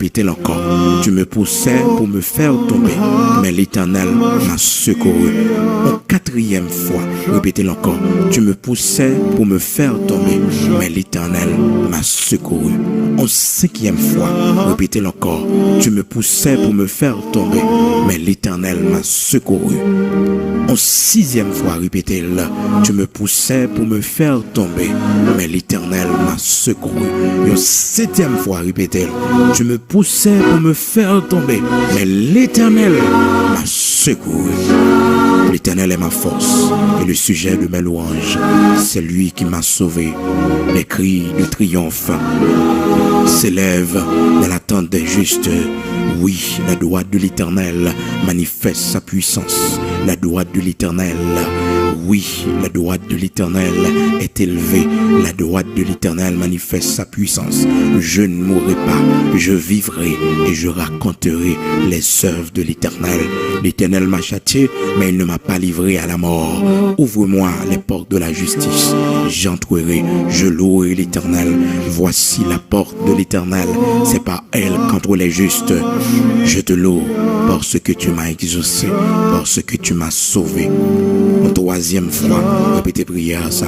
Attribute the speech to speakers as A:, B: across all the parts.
A: répétez-le encore. Tu me poussais pour me faire tomber, mais l'Éternel m'a secouru. En quatrième fois, répétez-le encore. Tu me poussais pour me faire tomber, mais l'Éternel m'a secouru. En cinquième fois, répétez-le encore. Tu me poussais pour me faire tomber, mais l'Éternel m'a secouru. En sixième fois, répétez-le. Tu me poussais pour me faire tomber, mais l'Éternel m'a secouru. Et en septième fois, répétez-le. Tu me poussais pour me faire tomber, mais l'Éternel m'a secouru. L'Éternel est ma force et le sujet de mes louanges. C'est lui qui m'a sauvé. Les cris de triomphe s'élèvent dans l'attente des justes. Oui, la droite de l'Éternel manifeste sa puissance. La droite de l'Éternel, oui, la droite de l'Éternel est élevée. La droite de l'Éternel manifeste sa puissance. Je ne mourrai pas, je vivrai et je raconterai les œuvres de l'Éternel. L'Éternel m'a châtié, mais il ne m'a pas livré à la mort. Ouvre-moi les portes de la justice. J'entrerai, je louerai l'Éternel. Voici la porte de l'Éternel. C'est par elle qu'entrent les justes. Je te loue parce que tu m'as exaucé, parce que tu m'as sauvé. Une troisième fois, répétez prière ça.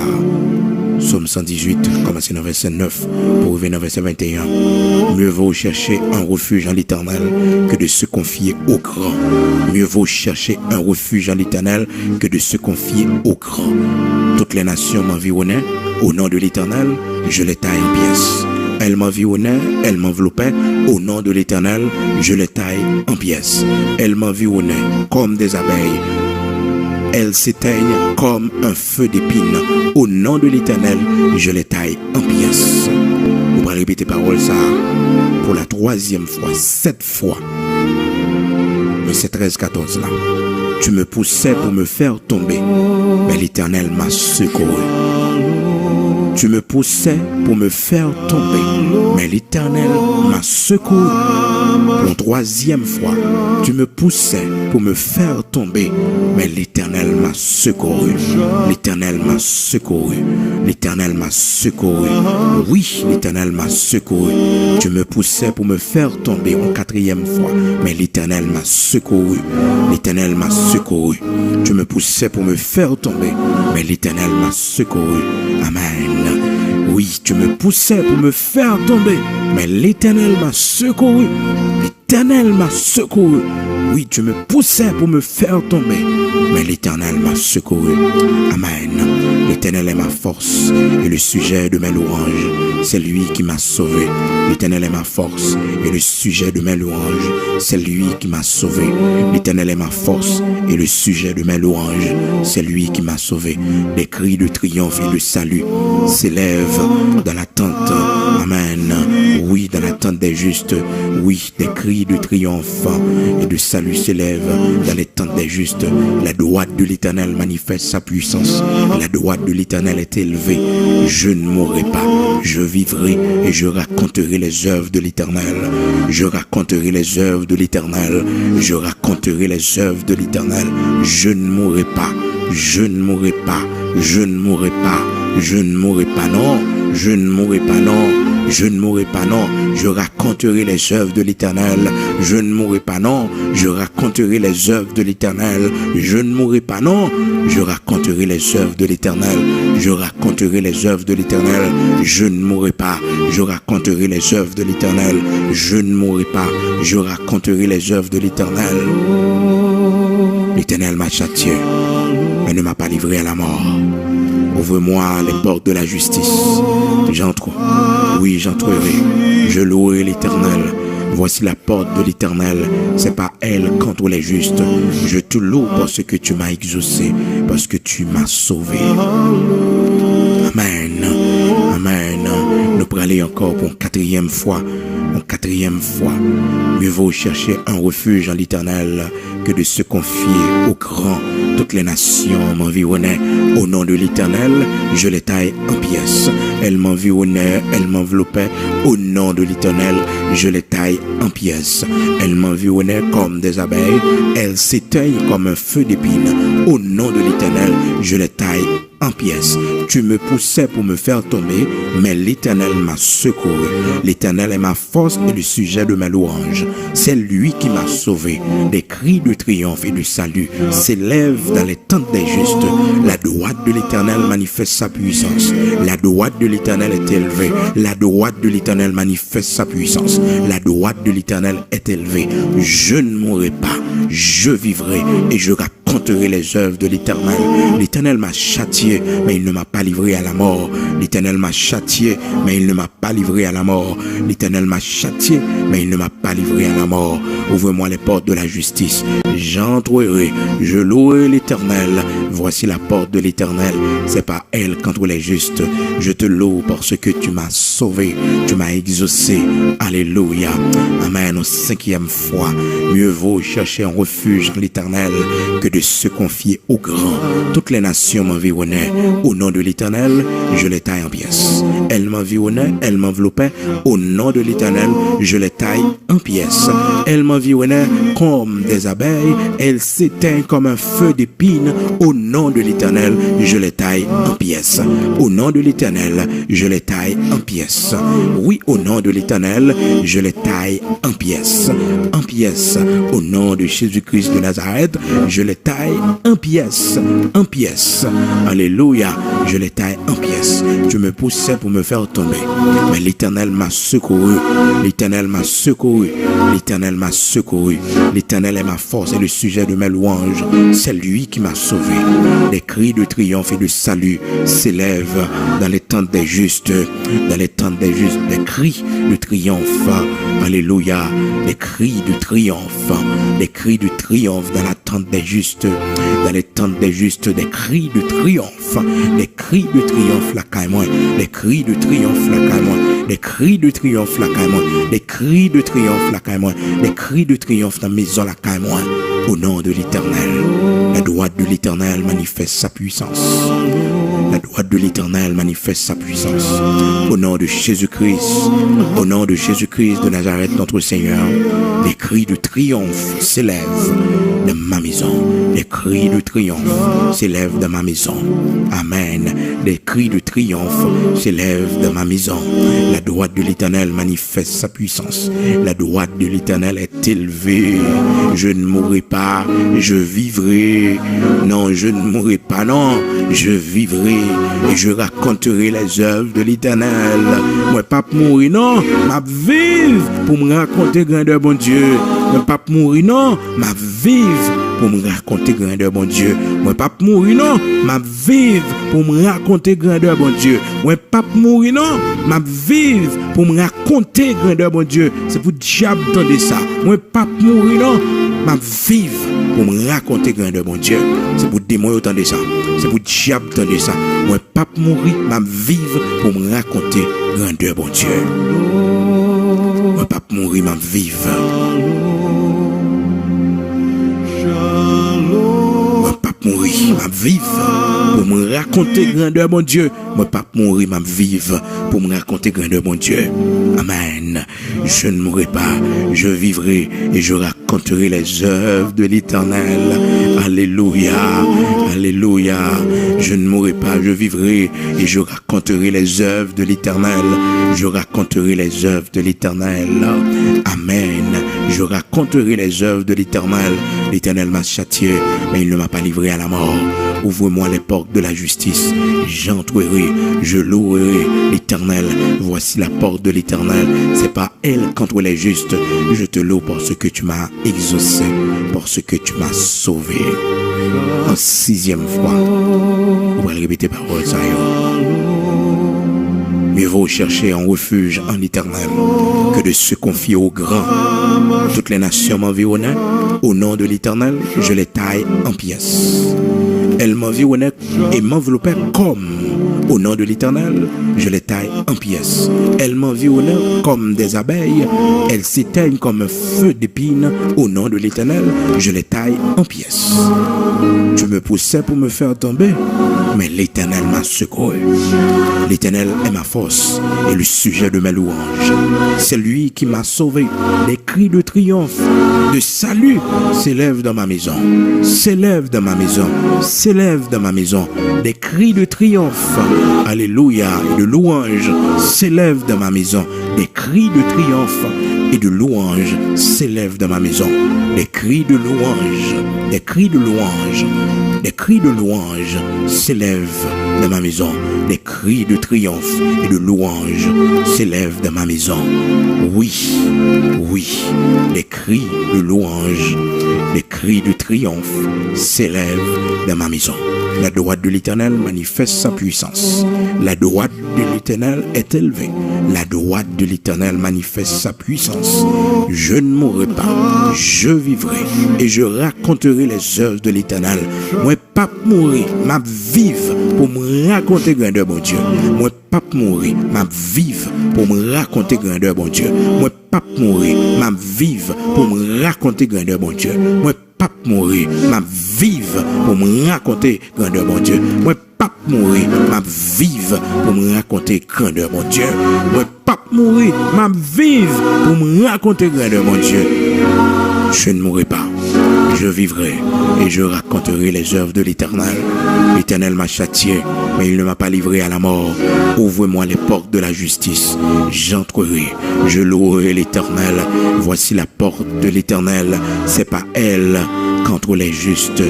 A: Psaume 118, commencez dans verset 9 pour revenir dans verset 21. Mieux vaut chercher un refuge en l'Éternel que de se confier au grand. Mieux vaut chercher un refuge en l'Éternel que de se confier au grand. Toutes les nations m'environnaient. Au nom de l'Éternel, je les taille en pièces. Elles m'environnaient, elles m'enveloppaient. Au nom de l'Éternel, je les taille en pièces. Elles m'environnaient comme des abeilles. Elles s'éteignent comme un feu d'épines. Au nom de l'Éternel, je les taille en pièces. Vous allez répéter parole ça pour la troisième fois, 7 fois. Verset 13-14 là. Tu me poussais pour me faire tomber, mais l'Éternel m'a secouru. Tu me poussais pour me faire tomber, mais l'Éternel m'a secouru. Pour la troisième fois, tu me poussais pour me faire tomber, mais l'Éternel m'a secouru. L'Éternel m'a secouru. L'Éternel m'a secouru. Oui, l'Éternel m'a secouru. Tu me poussais pour me faire tomber en quatrième fois, mais l'Éternel m'a secouru. L'Éternel m'a secouru. Tu me poussais pour me faire tomber, mais l'Éternel m'a secouru. Amen. Oui, tu me poussais pour me faire tomber, mais l'Éternel m'a secouru. L'Éternel m'a secouru. Oui, tu me poussais pour me faire tomber, mais l'Éternel m'a secouru. Amen. L'Éternel est ma force et le sujet de mes louanges. C'est lui qui m'a sauvé. L'Éternel est ma force et le sujet de mes louanges. C'est lui qui m'a sauvé. L'Éternel est ma force et le sujet de mes louanges. C'est lui qui m'a sauvé. Des cris de triomphe et de salut s'élèvent dans l'attente. Amen. Oui, dans l'attente des justes. Oui, des cris de triomphe et de salut s'élèvent dans l'attente des justes. La droite de l'Éternel manifeste sa puissance. La droite de l'Éternel est élevée. Je ne mourrai pas. Je vivrai et je raconterai les œuvres de l'Éternel. Je raconterai les œuvres de l'Éternel. Je raconterai les œuvres de l'Éternel. Je ne mourrai pas. Je ne mourrai pas. Je ne mourrai pas. Je ne mourrai pas, non. Je ne mourrai pas, non. Je ne mourrai pas, non. Je raconterai les œuvres de l'Éternel. Je ne mourrai pas, non. Je raconterai les œuvres de l'Éternel. Je ne mourrai pas, non. Je raconterai les œuvres de l'Éternel. Je raconterai les œuvres de l'Éternel. Je ne mourrai pas. Je raconterai les œuvres de l'Éternel. Je ne mourrai pas. Je raconterai les œuvres de l'Éternel. L'Éternel m'a châtié, mais ne m'a pas livré à la mort. Ouvre-moi les portes de la justice. J'entre. Oui, j'entrerai. Je louerai l'Éternel. Voici la porte de l'Éternel. C'est par elle qu'entrent les justes. Je te loue parce que tu m'as exaucé, parce que tu m'as sauvé. Amen. Amen. Nous pourrons aller encore pour une quatrième fois. Une quatrième fois. Mieux vaut chercher un refuge en l'Éternel que de se confier au grand. Toutes les nations m'environnaient. Au nom de l'Éternel, je les taille taille en pièces. Elles m'environnaient, elles m'enveloppaient. Au nom de l'Éternel, je les taille en pièces. Elles m'environnaient comme des abeilles. Elles s'éteignent comme un feu d'épine. Au nom de l'Éternel, je les taille en pièces. Tu me poussais pour me faire tomber, mais l'Éternel m'a secouru. L'Éternel est ma force et le sujet de ma louange. C'est lui qui m'a sauvé. Des cris de triomphe et de salut s'élèvent dans les tentes des justes. La droite de l'Éternel manifeste sa puissance. La droite de l'Éternel est élevée. La droite de l'Éternel manifeste sa puissance. La droite de l'Éternel est élevée. Je ne mourrai pas. Je vivrai et je raconterai les œuvres de l'Éternel. L'Éternel m'a châtié, mais il ne m'a pas livré à la mort. L'Éternel m'a châtié, mais il ne m'a pas livré à la mort. L'Éternel m'a châtié, mais il ne m'a pas livré à la mort. Ouvre-moi les portes de la justice. J'entrerai, je louerai l'Éternel. Voici la porte de l'Éternel. C'est par elle qu'entrent les justes. Je te loue parce que tu m'as sauvé. Tu m'as exaucé. Alléluia. Amen. Au 5e fois, mieux vaut chercher un refuge en l'Éternel que de se confier au grand. Toutes les nations m'environnaient. Au nom de l'Éternel, je les taille en pièces. Elles m'environnaient, elles m'enveloppaient. Au nom de l'Éternel, je les taille en pièces. Elles m'environnaient comme des abeilles. Elles s'éteignent comme un feu d'épine. Au nom de l'Éternel, je les taille en pièces. Au nom de l'Éternel, je les taille en pièces. Oui, au nom de l'Éternel, je les taille en pièces. En pièces. Au nom de Jésus-Christ de Nazareth, je les taille en pièces. En pièces. Alléluia. Je les taille en pièces. Tu me poussais pour me faire tomber, mais l'Éternel m'a secouru. L'Éternel m'a secouru. L'Éternel m'a secouru. L'Éternel est ma force et le sujet de mes louanges. C'est lui qui m'a sauvé. Les cris de triomphe et de salut s'élèvent dans les tentes des justes. Dans les tentes des justes, des cris de triomphe. Alléluia. Des cris de triomphe. Des cris de triomphe dans la tente des justes. Dans les tentes des justes, des cris de triomphe. Des cris de triomphe, la caille-moi. Des cris de triomphe, la caille-moi. Des cris de triomphe, la caille-moi. Des cris de triomphe, la caille-moi. Des cris de triomphe dans la maison, la caille-moi. Au nom de l'Éternel, la droite de l'Éternel manifeste sa puissance. La droite de l'Éternel manifeste sa puissance. Au nom de Jésus-Christ, au nom de Jésus-Christ de Nazareth, notre Seigneur, les cris de triomphe s'élèvent de ma maison. Les cris de triomphe s'élèvent de ma maison. Amen. Les cris de triomphe s'élèvent de ma maison. La droite de l'Éternel manifeste sa puissance. La droite de l'Éternel est élevée. Je ne mourrai pas, je vivrai. Non, je ne mourrai pas, non. Je vivrai et je raconterai les œuvres de l'Éternel. Moi, pas mourir, non. Ma vive pour me raconter grandeur, bon Dieu. Moi, pas mourir, non. Ma vive pour me raconter grandeur, bon Dieu. Moi, pas mourir, non. Ma vive pour me raconter grandeur, bon Dieu. Moi, pas mourir, non. Ma vive pour me raconter grandeur, bon Dieu. C'est pour diable entendre ça. Moi, pas mourir, non. Ma vive pour me raconter grandeur, bon Dieu. C'est pour démon entendre ça. C'est pour diable entendre ça. Moi, pas mourir, ma vive pour me raconter grandeur, bon Dieu. Moi, pas mourir, ma vive. Moi, pas mourir, ma vive pour me raconter grandeur, mon Dieu. Moi, pas mourir, ma vive pour me raconter grandeur, mon Dieu. Amen. Je ne mourrai pas, je vivrai et je raconterai les œuvres de l'Éternel. Alléluia. Alléluia. Je ne mourrai pas, je vivrai et je raconterai les œuvres de l'Éternel. Je raconterai les œuvres de l'Éternel. Amen. Je raconterai les œuvres de l'Éternel. L'Éternel m'a châtié, mais il ne m'a pas livré à la mort. Ouvre-moi les portes de la justice. J'entrerai, je louerai l'Éternel. Voici la porte de l'Éternel. C'est pas elle qu'entre les justes. Je te loue parce que tu m'as exaucé, parce que tu m'as sauvé. En 6e fois, on va répéter parole ça. Mieux vaut chercher un refuge en l'Éternel que de se confier au grand. Toutes les nations m'environnaient. Au nom de l'Éternel, je les taille en pièces. Elles m'environnaient et m'enveloppaient comme. Au nom de l'Éternel, je les taille en pièces. Elles m'environnaient comme des abeilles. Elles s'éteignent comme un feu d'épine. Au nom de l'Éternel, je les taille en pièces. Tu me poussais pour me faire tomber, mais l'Éternel m'a secouru. L'Éternel est ma force et le sujet de mes louanges. C'est lui qui m'a sauvé. Des cris de triomphe, de salut s'élèvent dans ma maison. S'élèvent dans ma maison. S'élèvent dans ma maison. Des cris de triomphe, alléluia, et de louange s'élèvent dans ma maison. Des cris de triomphe et de louange s'élèvent dans ma maison. Des cris de louange, des cris de louange, des cris de louange s'élèvent dans ma maison. Des cris de triomphe et de louange s'élèvent dans ma maison. Oui, oui, des cris de louange, des cris de triomphe s'élèvent dans ma maison. La droite de l'Éternel manifeste sa puissance. La droite de l'Éternel est élevée. La droite de l'Éternel manifeste sa puissance. Je ne mourrai pas, je vivrai et je raconterai les œuvres de l'Éternel. Moi, pas mourir, m'a vivre pour me raconter grandeur, bon Dieu. Moi, pas mourir, m'a vivre pour me raconter grandeur, bon Dieu. Moi, pas mourir, m'a vivre pour me raconter grandeur, bon Dieu. Moi, pas mourir, m'a vivre pour me raconter grandeur, bon Dieu. Moi, pas mourir, m'a vivre pour me raconter grandeur, bon Dieu. Moi, pas mourir, m'a vivre pour me raconter grandeur, mon Dieu. Je ne mourrai pas, je vivrai et je raconterai les œuvres de l'Éternel. L'Éternel m'a châtié, mais il ne m'a pas livré à la mort. Ouvre-moi les portes de la justice. J'entrerai, je louerai l'Éternel. Voici la porte de l'Éternel. C'est pas elle qu'entre les justes.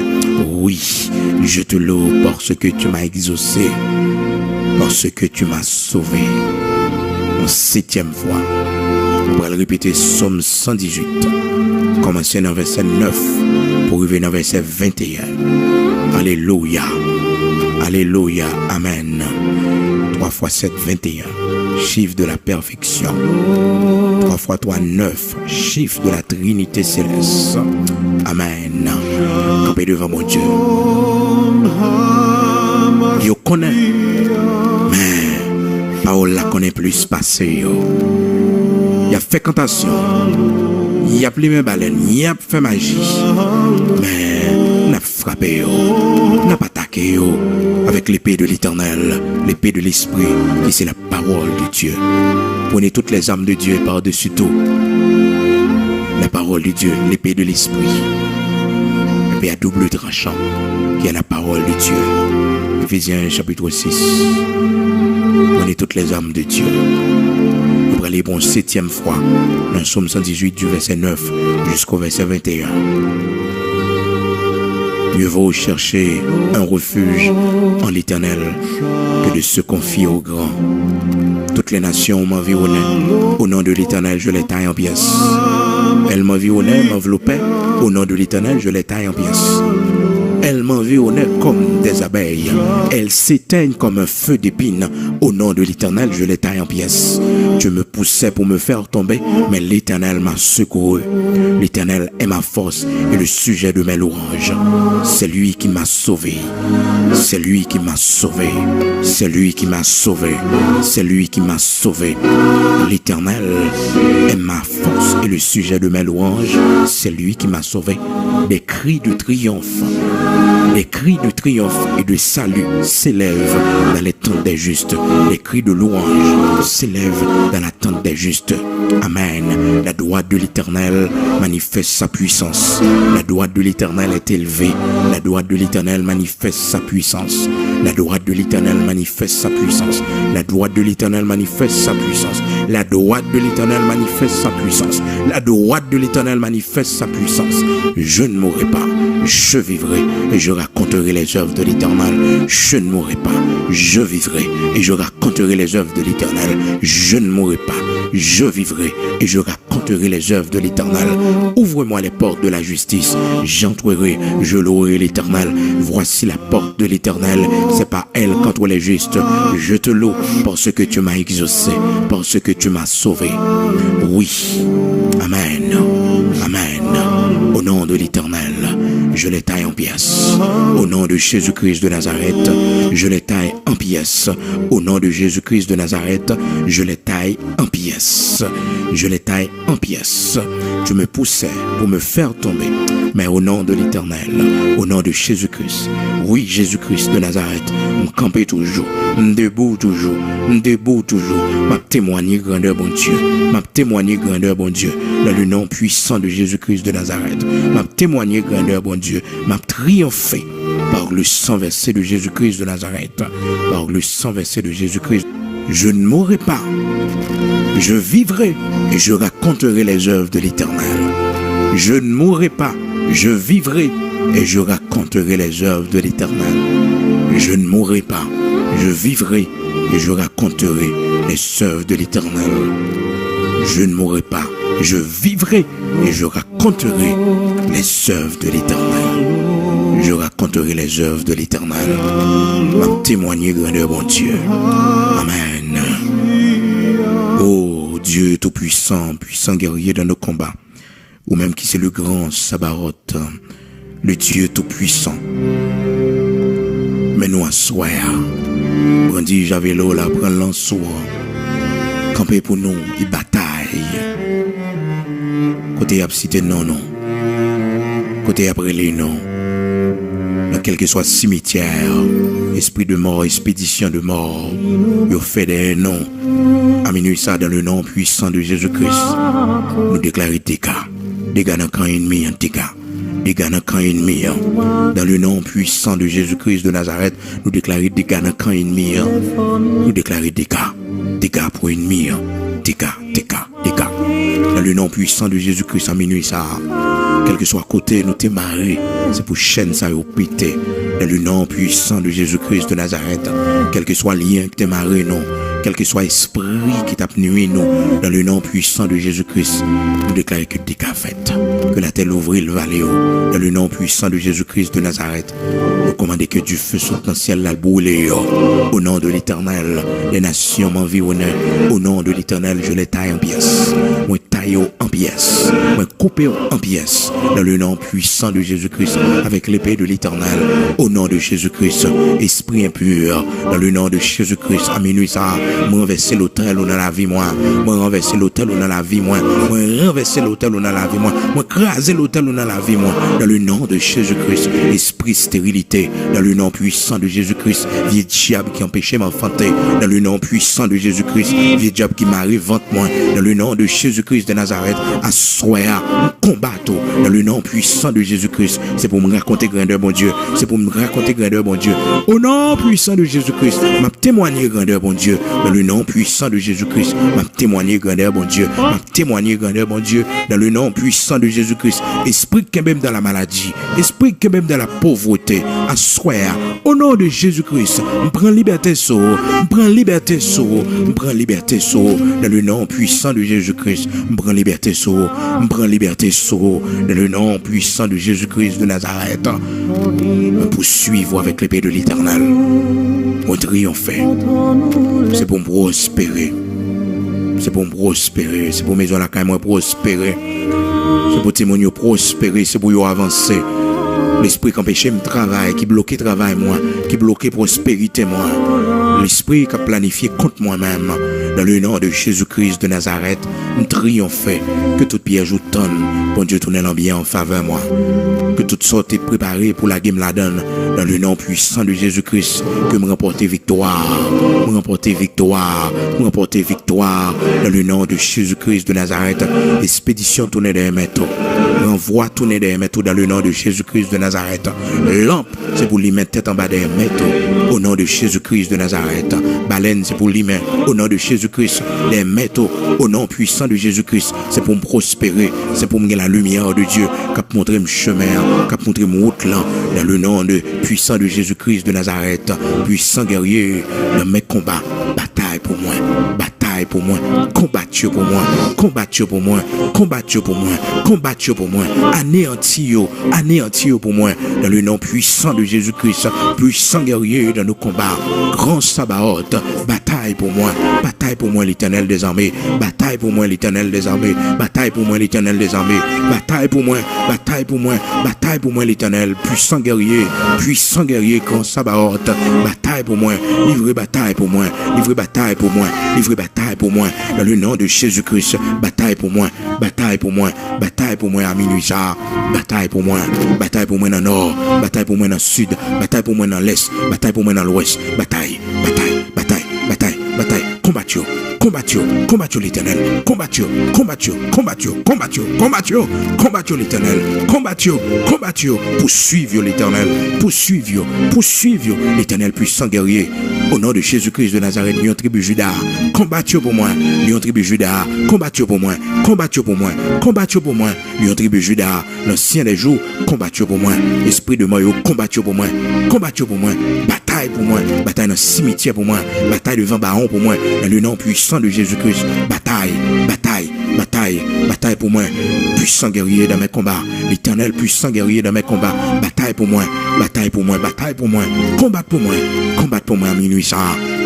A: Oui, je te loue parce que tu m'as exaucé, parce que tu m'as sauvé. En 7e fois, on va le répéter, Psaume 118. Commencer dans verset 9 pour arriver dans verset 21. Alléluia. Alléluia. Amen. 3 fois 7, 21. Chiffre de la perfection. 3 fois 3, 9. Chiffre de la Trinité céleste. Amen. Campé devant mon Dieu. Je connais, mais parole la connaît plus passé. Il y a fécontation. Il y a plus mes baleines, il y a fait magie. Mais n'a frappé, n'a pas attaqué avec l'épée de l'Éternel, l'épée de l'Esprit, qui c'est la parole de Dieu. Prenez toutes les armes de Dieu par-dessus tout. La parole de Dieu, l'épée de l'Esprit, l'épée à double tranchant, qui est la parole de Dieu. Éphésiens chapitre 6. Prenez toutes les armes de Dieu. Nous allons aller pour une 7e fois dans le Psaume 118 du verset 9 jusqu'au verset 21. Mieux vaut chercher un refuge en l'Éternel que de se confier au grand. Toutes les nations m'environnaient. Au nom de l'Éternel, je les taille en pièces. Elles m'environnaient, m'enveloppaient. Au nom de l'Éternel, je les taille en pièces. Elles m'environnaient comme des abeilles. Elles s'éteignent comme un feu d'épines. Au nom de l'Éternel, je les taille en pièces. Tu me poussais pour me faire tomber, mais l'Éternel m'a secouru. L'Éternel est ma force et le sujet de mes louanges. C'est lui qui m'a sauvé. C'est lui qui m'a sauvé. C'est lui qui m'a sauvé. C'est lui qui m'a sauvé. L'Éternel est ma force et le sujet de mes louanges. C'est lui qui m'a sauvé. Des cris de triomphe. Les cris de triomphe et de salut s'élèvent dans les tentes des justes. Les cris de louange s'élèvent dans la tente des justes. Amen. La droite de l'Éternel manifeste sa puissance. La droite de l'Éternel est élevée. La droite de l'Éternel manifeste sa puissance. La droite de l'Éternel manifeste sa puissance. La droite de l'Éternel manifeste sa puissance. La droite de l'Éternel manifeste sa puissance. La droite de l'Éternel manifeste sa puissance. Je ne mourrai pas, je vivrai et je raconterai les œuvres de l'Éternel. Je ne mourrai pas, je vivrai et je raconterai les œuvres de l'Éternel. Je ne mourrai pas, je vivrai et je raconterai les œuvres de l'Éternel. Ouvre-moi les portes de la justice. J'entrerai, je louerai l'Éternel. Voici la porte de l'Éternel. C'est pas elle qu'entre les justes. Je te loue parce que tu m'as exaucé, parce que tu m'as sauvé. Oui. Amen. Amen. Au nom de l'Éternel, je les taille en pièces. Au nom de Jésus-Christ de Nazareth, je les taille en pièces. Au nom de Jésus-Christ de Nazareth, je les taille en pièces. Je les taille en pièces. Tu me poussais pour me faire tomber. Mais au nom de l'Éternel, au nom de Jésus-Christ, oui, Jésus-Christ de Nazareth, me camper toujours, me debout toujours, m'a témoigné grandeur, bon Dieu, m'a témoigné grandeur, bon Dieu, dans le nom puissant de Jésus-Christ de Nazareth, m'a témoigné grandeur, bon Dieu, m'a triomphé par le sang versé de Jésus-Christ de Nazareth, par le sang versé de Jésus-Christ. Je ne mourrai pas, je vivrai et je raconterai les œuvres de l'Éternel. Je ne mourrai pas, je vivrai et je raconterai les œuvres de l'Éternel. Je ne mourrai pas, je vivrai et je raconterai les œuvres de l'Éternel. Je ne mourrai pas, je vivrai et je raconterai les œuvres de l'Éternel. Je raconterai les œuvres de l'Éternel. M'a témoigné grandeur, bon Dieu. Amen. Oh Dieu tout-puissant, puissant guerrier dans nos combats, ou même qui c'est le grand Sabaoth, le Dieu tout-puissant. Mais nous assoir, brandi javelot là, prendre l'ansoir, camper pour nous, et bataille. Côté ap cité non, côté après les noms, dans quel que soit cimetière, esprit de mort, expédition de mort, il fait des noms. À minuit ça, dans le nom puissant de Jésus-Christ, nous déclarons dégâts dans le camp ennemi, dégâts dans le camp ennemi. Dans le nom puissant de Jésus-Christ de Nazareth, nous déclarons dégâts dans le camp ennemi. Nous déclarons dégâts pour ennemi. Dégâts. Dans le nom puissant de Jésus-Christ, à minuit ça, quel que soit côté, nous t'es marré, c'est pour chaîne ça au pété. Dans le nom puissant de Jésus-Christ de Nazareth, quel que soit lien que t'es marré, non, quel que soit esprit qui t'a nuit, nous, dans le nom puissant de Jésus-Christ, nous déclarons que dégâts fait, que la terre ouvre le vallée, dans le nom puissant de Jésus-Christ de Nazareth, nous commandons que du feu saute dans le ciel, la boule, au nom de l'Éternel, les nations m'environnent, au nom de l'Éternel, je les taille en pièces, moi taille en pièces, moi coupe en pièces, dans le nom puissant de Jésus-Christ, avec l'épée de l'Éternel, au nom de Jésus-Christ, esprit impur, dans le nom de Jésus-Christ, à minuit ça, moi renverser l'autel ou dans la vie, moi renverser l'autel ou dans la vie, moi renverser l'autel ou dans la vie, moi craser l'autel ou dans la vie, moi, dans le nom de Jésus-Christ, esprit stérilité, dans le nom puissant de Jésus-Christ, vieux diable qui empêchait m'enfanter, dans le nom puissant de Jésus-Christ, vieux diable qui m'arrive vente moi, dans le nom de Jésus-Christ de Nazareth, à soir, combattre, dans le nom puissant de Jésus-Christ, c'est pour me raconter grandeur, bon Dieu, c'est pour me raconter grandeur, bon Dieu, au nom puissant de Jésus-Christ, m'a témoigné grandeur, bon Dieu, dans le nom puissant de Jésus-Christ, m'a témoigné grandeur, bon Dieu, m'a témoigné grandeur, bon Dieu, dans le nom puissant de Jésus-Christ, esprit qui est même dans la maladie, esprit qui est même dans la pauvreté, à soir, au nom de Jésus-Christ, me prends liberté sur, me prends liberté sur, me prends liberté sur, dans le nom puissant de Jésus-Christ, me prends liberté sur, me prends liberté sur, dans le nom puissant de Jésus-Christ de Nazareth, me poursuivre avec l'épée de l'Éternel, me triompher, c'est pour me prospérer, c'est pour me prospérer, c'est pour maison la caille moi prospérer, c'est pour témoigner prospérer, c'est pour y avancer. L'esprit qui empêche me travail, qui bloque travail moi, qui bloque prospérité moi. L'esprit qui a planifié contre moi-même. Dans le nom de Jésus-Christ de Nazareth, me triompher. Que toute piège ou tonne, bon Dieu tourne l'ambiance en faveur moi. Que toute sorte est préparée pour la game la donne. Dans le nom puissant de Jésus-Christ, que me remporter victoire. Me remporter victoire. Me remporter victoire. Dans le nom de Jésus-Christ de Nazareth, expédition tournée des métaux. Renvoi tourner des métaux dans le nom de Jésus-Christ de Nazareth. Lampe, c'est pour lui mettre tête en bas des métaux. Au nom de Jésus-Christ de Nazareth. Baleine, c'est pour lui mettre au nom de Jésus-Christ. Des métaux, au nom puissant de Jésus-Christ. C'est pour me prospérer. C'est pour me gagner la lumière de Dieu. Cap montrer mon chemin. Cap montrer mon route là. Dans le nom de puissant de Jésus-Christ de Nazareth. Puissant guerrier. Dans mes combats. Bataille pour moi. Bataille bataille pour moi, combattu pour moi, combattu pour moi, combattu pour moi, combattu pour moi, anéanti pour moi, dans le nom puissant de Jésus-Christ, puissant guerrier dans nos combats, grand Sabaoth, bataille pour moi l'Éternel des armées, bataille pour moi l'Éternel des armées, bataille pour moi l'Éternel des armées, bataille pour moi, bataille pour moi, bataille pour moi l'Éternel, puissant guerrier, grand Sabaoth, bataille pour moi, livrez bataille pour moi, livrez bataille pour moi, livrez bataille pour moi, dans le nom de Jésus-Christ, bataille pour moi, bataille pour moi, bataille pour moi à minuit ça, bataille pour moi dans le nord, bataille pour moi dans le sud, bataille pour moi dans l'est, bataille pour moi dans l'ouest, bataille, combattu l'Éternel, combattu l'Éternel, combattu, poursuivre l'Éternel puissant guerrier, au nom de Jésus-Christ de Nazareth, Lion tribu Juda, combattu pour moi, Lion tribu Juda, combattu pour moi, Lion tribu Juda, l'ancien des jours, combattu pour moi, esprit de Moyo, combattu pour moi, bataille pour moi, bataille dans le cimetière pour moi, bataille devant Baron pour moi, dans le nom puissant de Jésus-Christ, bataille pour moi, puissant guerrier dans mes combats, l'Éternel puissant guerrier dans mes combats, bataille pour moi, combat pour moi à minuit ça,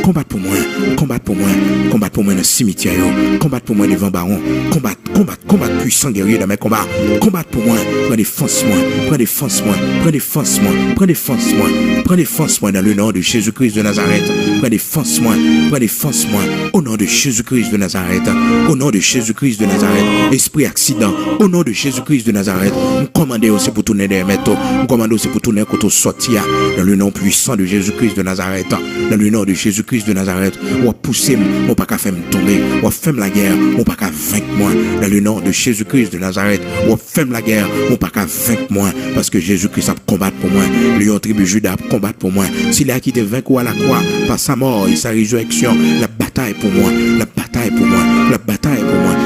A: combat pour moi dans le cimetière, combat pour moi devant Baron, combat puissant guerrier dans mes combats, combat pour moi, prends défense moi dans le nom de Jésus-Christ de Nazareth, prends défense moi au nom de Jésus-Christ de Nazareth, esprit accident, au nom de Jésus-Christ de Nazareth, nous commandons aussi pour tourner des métaux, nous commandons aussi pour tourner côté sortir, dans le nom puissant de Jésus-Christ de Nazareth, dans le nom de Jésus-Christ de Nazareth, on pousser, on pas qu'à faire me tomber, on fait la guerre, on pas qu'à vaincre moi, dans le nom de Jésus-Christ de Nazareth, on fait la guerre, on pas qu'à vaincre moi, parce que Jésus-Christ a combattre pour moi, Lion tribu Juda a combattre pour moi, s'il a quitté vaincu à la croix, par sa mort et sa résurrection, la bataille pour moi,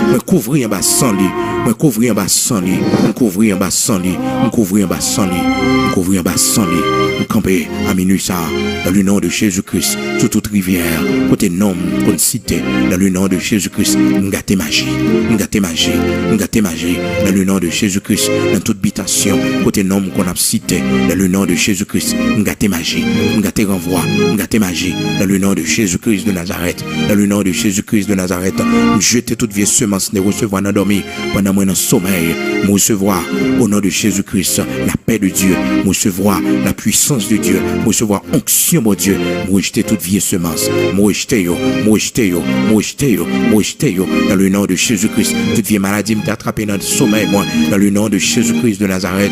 A: me couvrir en bas sans lit, me camper à minuit ça, dans le nom de Jésus-Christ, sous toute rivière, côté nom, côté cité, dans le nom de Jésus-Christ, m'gâter magie, dans le nom de Jésus-Christ, dans toute habitation, côté nom qu'on a cité, dans le nom de Jésus-Christ, m'gâter magie, m'gâter renvoi, m'gâter magie, dans le nom de Jésus-Christ de Nazareth, jeter toute vieille semence, ne recevoir dans dormir, pendant moi dans sommeil, me recevoir au nom de Jésus-Christ, la paix de Dieu, me recevoir la puissance de Dieu, me recevoir onction, mon Dieu, me rejeter toute vieille semence, me rejeter yo, dans le nom de Jésus-Christ, toute vieille maladie me attraper dans le sommeil, moi, dans le nom de Jésus-Christ de Nazareth,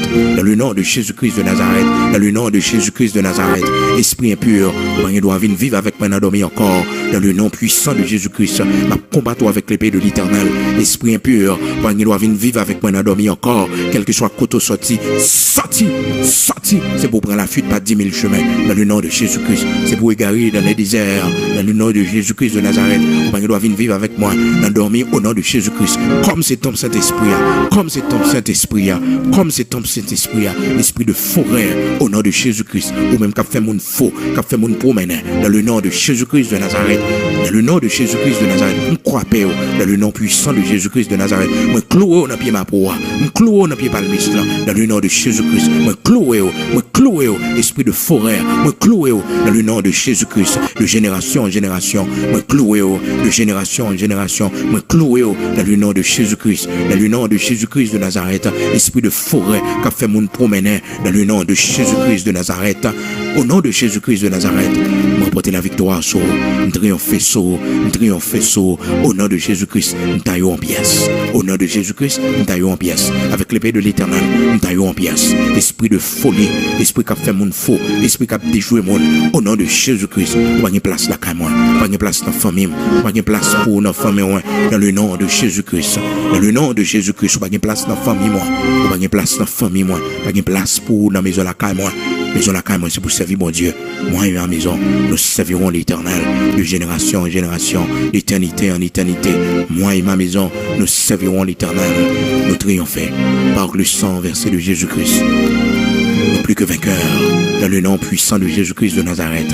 A: esprit impur, moi, il doit venir vivre avec moi dans dormir encore, dans le nom puissant de Jésus-Christ, ma combattre avec l'épée de l'Éternel, esprit impur, moi, il doit venir vivre avec moi dans dormir encore, quel que soit côté sorti, c'est pour prendre la fuite par 10 000 chemins, dans le nom de Jésus-Christ, c'est pour égarer dans les déserts, dans le nom de Jésus-Christ de Nazareth, moi, il doit venir vivre avec moi dans dormir au nom de Jésus-Christ, comme c'est ton Saint-Esprit, esprit de forêt, au nom de Jésus-Christ, ou même qu'a fait mon faux, qu'a fait mon promener, dans le nom de Jésus-Christ de Nazareth, on croit paix, dans le nom puissant de Jésus-Christ de Nazareth, moi cloué dans pied ma proie, moi cloué dans pied palmiste, dans le nom de Jésus-Christ, moi cloué, esprit de forêt, moi cloué dans le nom de Jésus-Christ, de génération en génération, moi cloué de génération en génération, moi cloué dans le nom de Jésus-Christ, de Nazareth, esprit de forêt qu'a fait mon promener, dans le nom de Jésus-Christ de Nazareth, au nom de Jésus-Christ de Nazareth, moi porter la victoire sur, triompher sur, au nom de Jésus-Christ, taillons en pièces, au nom de Jésus-Christ, taillons en pièces, avec l'épée de l'Éternel, taillons en pièces, esprit de folie, esprit qui a fait mon faux, esprit qui a déjoué mon, au nom de Jésus-Christ, pas de place là qu'à moi, pas de place dans la famille, pas de place pour notre famille, dans le nom de Jésus-Christ, pas de place dans la famille, pas de place dans la famille, pas de place pour la maison là qu'à moi. Maison la caille, c'est pour servir mon Dieu. Moi et ma maison, nous servirons l'Éternel de génération en génération, d'éternité en éternité. Moi et ma maison, nous servirons l'Éternel. Nous triomphons par le sang versé de Jésus-Christ. Nous plus que vainqueurs, dans le nom puissant de Jésus-Christ de Nazareth.